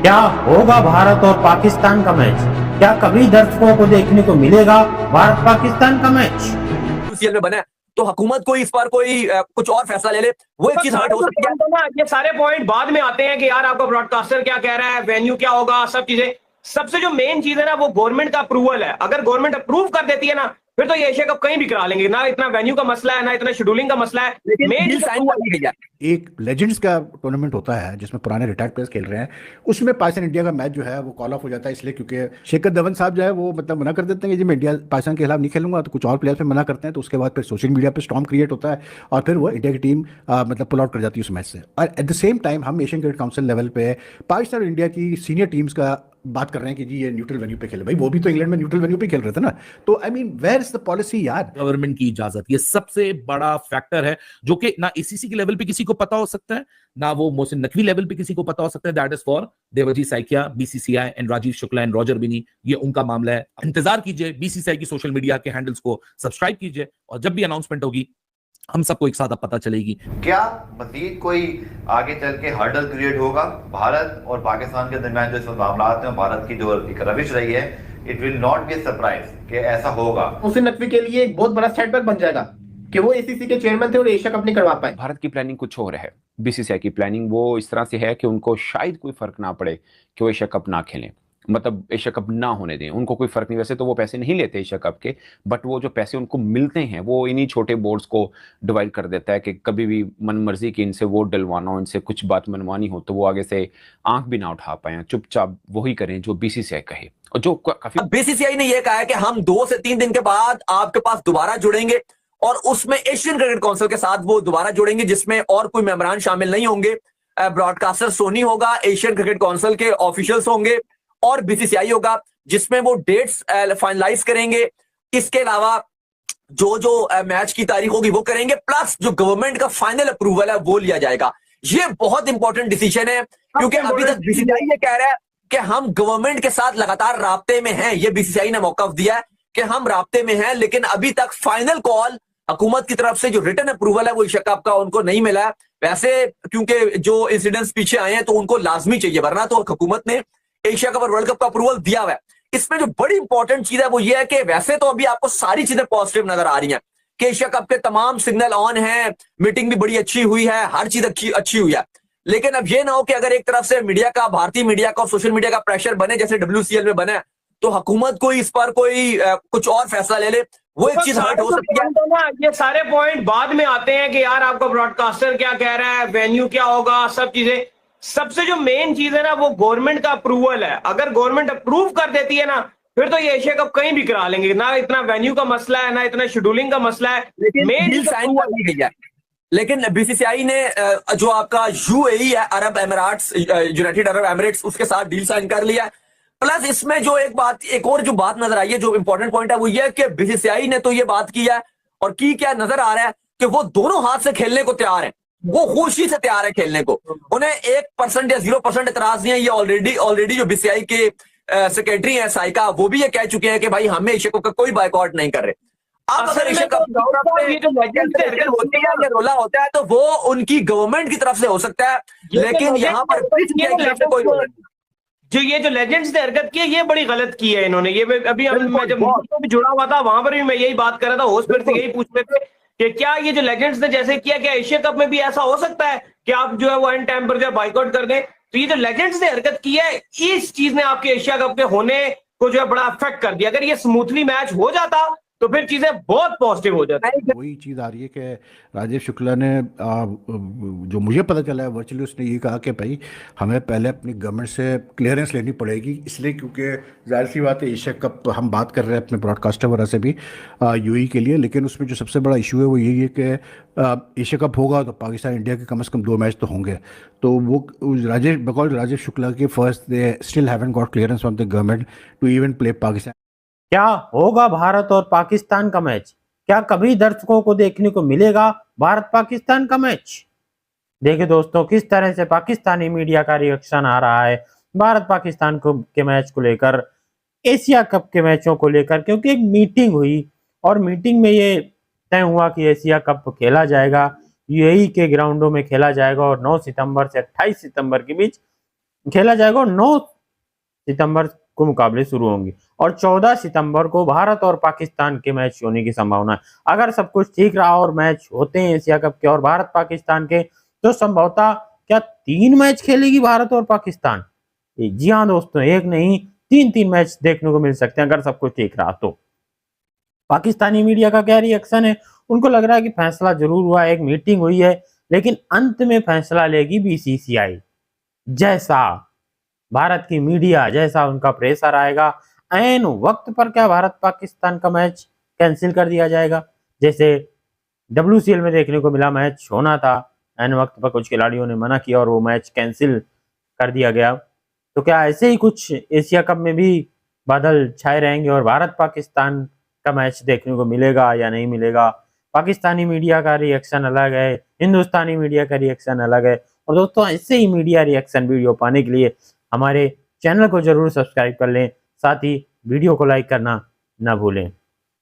क्या होगा भारत और पाकिस्तान का मैच? क्या कभी दर्शकों को देखने को मिलेगा भारत पाकिस्तान का मैच? सीएल में बना है तो हुकूमत कोई इस पर कोई कुछ और फैसला ले ले, वो एक चीज हर्ट हो सकती है ना। ये सारे पॉइंट बाद में आते हैं कि यार आपका ब्रॉडकास्टर क्या कह रहा है, वेन्यू क्या होगा, सब चीजें। सबसे जो मेन चीज है ना वो गवर्नमेंट का अप्रूवल है। अगर गवर्नमेंट अप्रूव कर देती है ना फिर तो ये एशिया कप कहीं भी करा लेंगे। ना इतना वेन्यू का मसला है, ना इतना शेड्यूलिंग का मसला है। लेकिन मेन डील साइन कर दी गई है। एक लेजेंड्स का टूर्नामेंट होता है जिसमें पुराने रिटायर्ड प्लेयर्स खेल रहे हैं, उसमें पाकिस्तान इंडिया का मैच जो है वो कॉल ऑफ हो जाता है, इसलिए क्योंकि शेखर धवन साहब जो है वो मतलब मना कर देते हैं कि जी मैं इंडिया पाकिस्तान के खिलाफ नहीं खेलूंगा, तो कुछ और प्लेयर्स पे मना करते हैं, तो उसके बाद फिर सोशल मीडिया पे स्टॉर्म क्रिएट होता है और फिर वो इंडिया की टीम मतलब पुल आउट कर जाती है उस मैच से। और एट द सेम टाइम हम एशियन क्रिकेट काउंसिल लेवल पे पाकिस्तान और इंडिया की सीनियर टीम्स का बात कर रहे हैं कि जी ये न्यूट्रल वेन्यू पे खेले। भाई वो भी तो इंग्लैंड में न्यूट्रल वेन्यू पे खेल रहे थे ना, तो I mean where is the policy यार? गवर्नमेंट की इजाजत, ये सबसे बड़ा फैक्टर है जो कि ना एसीसी के लेवल पे किसी को पता हो सकता है, ना वो मोहसिन नकवी लेवल पे किसी को पता हो सकता है। That is for Devajit Saikia, BCCI and Rajeev Shukla and Roger Binny, ये उनका मामला है। इंतजार कीजिए, बीसीसीआई की सोशल मीडिया के हैंडल्स को सब्सक्राइब कीजिए और जब भी अनाउंसमेंट होगी हम सबको एक साथ अब पता चलेगी। क्या मजीद कोई आगे चल के हर्डल क्रिएट होगा भारत और पाकिस्तान के दरमियान जो इस मामला में भारत की जो एक रविश रही है, it will not be surprise कि ऐसा होगा। मोहसिन नकवी के लिए एक बहुत बड़ा सेटबैक बन जाएगा कि वो एसीसी के चेयरमैन थे और एशिया कप नहीं करवा पाए। भारत की प्लानिंग कुछ और है, बीसीसीआई की प्लानिंग वो इस तरह से है कि उनको शायद कोई फर्क ना पड़े कि वो एशिया कप ना खेलें, मतलब एशिया कप ना होने दें, उनको कोई फर्क नहीं। वैसे तो वो पैसे नहीं लेते एशिया कप के, बट वो जो पैसे उनको मिलते हैं वो इन्हीं छोटे बोर्ड्स को डिवाइड कर देता है कि कभी भी मन मर्जी की इनसे वोट डलवाना हो, इनसे कुछ बात मनवानी हो तो वो आगे से आंख भी ना उठा पाए, चुपचाप वही करें जो बीसीसीआई कहे। और जो काफी बीसीसीआई ने यह कहा है कि हम 2 से 3 दिन के बाद आपके पास दोबारा जुड़ेंगे और उसमें एशियन क्रिकेट काउंसिल के साथ वो दोबारा जुड़ेंगे जिसमें और कोई मेंबरान शामिल नहीं होंगे। ब्रॉडकास्टर सोनी होगा, एशियन क्रिकेट काउंसिल के ऑफिशियल्स होंगे और बीसीसीआई होगा, जिसमें वो डेट्स फाइनलाइज करेंगे। इसके अलावा जो जो मैच की तारीख होगी वो करेंगे, प्लस जो गवर्नमेंट का फाइनल अप्रूवल है वो लिया जाएगा। ये बहुत इंपॉर्टेंट डिसीजन है क्योंकि अभी तक बीसीसीआई ये कह रहा है कि हम गवर्नमेंट के साथ लगातार राब्ते में हैं। ये बीसीसीआई ने मौकफ दिया है कि हम राब्ते में हैं, लेकिन अभी तक फाइनल कॉल हुकूमत की तरफ से जो रिटन अप्रूवल है वो एशिया कप का उनको नहीं मिला है। वैसे क्योंकि जो इंसिडेंट्स पीछे आए हैं तो उनको लाजमी चाहिए, वरना तो हुकूमत ने एशिया कप और वर्ल्ड कप का अप्रूवल दिया हुआ है। इसमें जो बड़ी इंपॉर्टेंट चीज है वो ये है कि वैसे तो अभी आपको सारी चीजें पॉजिटिव नजर आ रही हैं कि एशिया कप के तमाम सिग्नल ऑन है, मीटिंग भी बड़ी अच्छी हुई है, हर चीज अच्छी हुई है। लेकिन अब ये ना हो कि अगर एक तरफ से मीडिया का, भारतीय मीडिया का, सोशल मीडिया का प्रेशर बने जैसे WCL में बने, तो हुकूमत कोई इस पर कोई कुछ और फैसला ले ले, वो एक चीज हर्ट हो सकती है ना। ये सारे पॉइंट बाद में आते हैं कि यार आपका ब्रॉडकास्टर क्या कह रहा है, वेन्यू क्या होगा, सब चीजें। सबसे जो मेन चीज है ना वो गवर्नमेंट का अप्रूवल है। अगर गवर्नमेंट अप्रूव कर देती है ना फिर तो ये एशिया कप कहीं भी करा लेंगे। ना इतना वेन्यू का मसला है, ना इतना शेड्यूलिंग का मसला है। मेन डील साइन कर दी गई है। लेकिन बीसीसीआई ने जो आपका यूएई है, Arab Emirates, United Arab Emirates, उसके साथ डील साइन कर लिया है। प्लस इसमें जो एक और जो बात नजर आई है, जो इंपॉर्टेंट पॉइंट है वो ये है कि बीसीसीआई ने तो ये बात की है और की क्या नजर आ रहा है कि वो दोनों हाथ से खेलने को तैयार है, वो खुशी से तैयार है खेलने को। उन्हें 1% या 0% एतराज नहीं है। ये ऑलरेडी जो बीसीसीआई के सेक्रेटरी है साइका, वो भी ये कह चुके हैं कि भाई हम एशिया कप का कोई बायकॉट नहीं कर रहे। अब अगर एशिया कप ये जो होती है या रोला होता है तो वो उनकी गवर्नमेंट की तरफ से हो सकता है, लेकिन यहाँ पर कोई जो ये जो लेजेंड्स ने हरकत की है ये बड़ी गलत की है इन्होंने। ये अभी मैं जब भी जुड़ा हुआ था वहां पर भी मैं यही बात कर रहा था, होस्ट पर से यही पूछ रहे थे कि क्या ये जो लेजेंड्स ने जैसे किया, क्या एशिया कप में भी ऐसा हो सकता है कि आप जो है वो एंड टाइम पर जो बाइकआउट कर दें? तो ये जो लेजेंड्स ने हरकत की है इस चीज ने आपके एशिया कप के होने को जो है बड़ा अफेक्ट कर दिया। अगर ये स्मूथली मैच हो जाता तो फिर चीजें बहुत पॉजिटिव हो जाती। वही चीज़ आ रही है कि राजीव शुक्ला ने जो मुझे पता चला है वर्चुअली, उसने ये कहा कि भाई हमें पहले अपनी गवर्नमेंट से क्लियरेंस लेनी पड़ेगी, इसलिए क्योंकि जाहिर सी बात है एशिया कप हम बात कर रहे हैं अपने ब्रॉडकास्टर वगैरह से भी यूएई के लिए, लेकिन उसमें जो सबसे बड़ा इशू है वो यही है कि एशिया कप होगा तो पाकिस्तान इंडिया के कम से कम 2 मैच तो होंगे। तो वो राजीव शुक्ला के first they still haven't got clearance from the government to even play Pakistan. क्या होगा भारत और पाकिस्तान का मैच? क्या कभी दर्शकों को देखने को मिलेगा भारत पाकिस्तान का मैच? देखिए दोस्तों, किस तरह से पाकिस्तानी मीडिया का रिएक्शन आ रहा है भारत पाकिस्तान के मैच को लेकर, एशिया कप के मैचों को लेकर, क्योंकि एक मीटिंग हुई और मीटिंग में ये तय हुआ कि एशिया कप खेला जाएगा, यूएई के ग्राउंडों में खेला जाएगा और 9 सितंबर से 28 सितंबर के बीच खेला जाएगा और 9 सितंबर को मुकाबले शुरू होंगे और 14 सितंबर को भारत और पाकिस्तान के मैच होने की संभावना है। अगर सब कुछ ठीक रहा और मैच होते हैं एशिया कप के और भारत पाकिस्तान के, तो संभवतः क्या 3 मैच खेलेगी भारत और पाकिस्तान? जी हाँ दोस्तों, एक नहीं 3 मैच देखने को मिल सकते हैं अगर सब कुछ ठीक रहा तो। पाकिस्तानी मीडिया का क्या रिएक्शन है? उनको लग रहा है कि फैसला जरूर हुआ, एक मीटिंग हुई है, लेकिन अंत में फैसला लेगी बीसीसीआई। जैसा भारत की मीडिया, जैसा उनका प्रेशर आएगा, ऐन वक्त पर क्या भारत पाकिस्तान का मैच कैंसिल कर दिया जाएगा? जैसे WCL में देखने को मिला, मैच होना था, ऐन वक्त पर कुछ खिलाड़ियों ने मना किया और वो मैच कैंसिल कर दिया गया। तो क्या ऐसे ही कुछ एशिया कप में भी बादल छाए रहेंगे और भारत पाकिस्तान का मैच देखने को मिलेगा या नहीं मिलेगा? पाकिस्तानी मीडिया का रिएक्शन अलग है, हिंदुस्तानी मीडिया का रिएक्शन अलग है। और दोस्तों, ऐसे ही मीडिया रिएक्शन वीडियो पाने के लिए हमारे चैनल को जरूर सब्सक्राइब कर लें, साथ ही वीडियो को लाइक करना ना भूलें।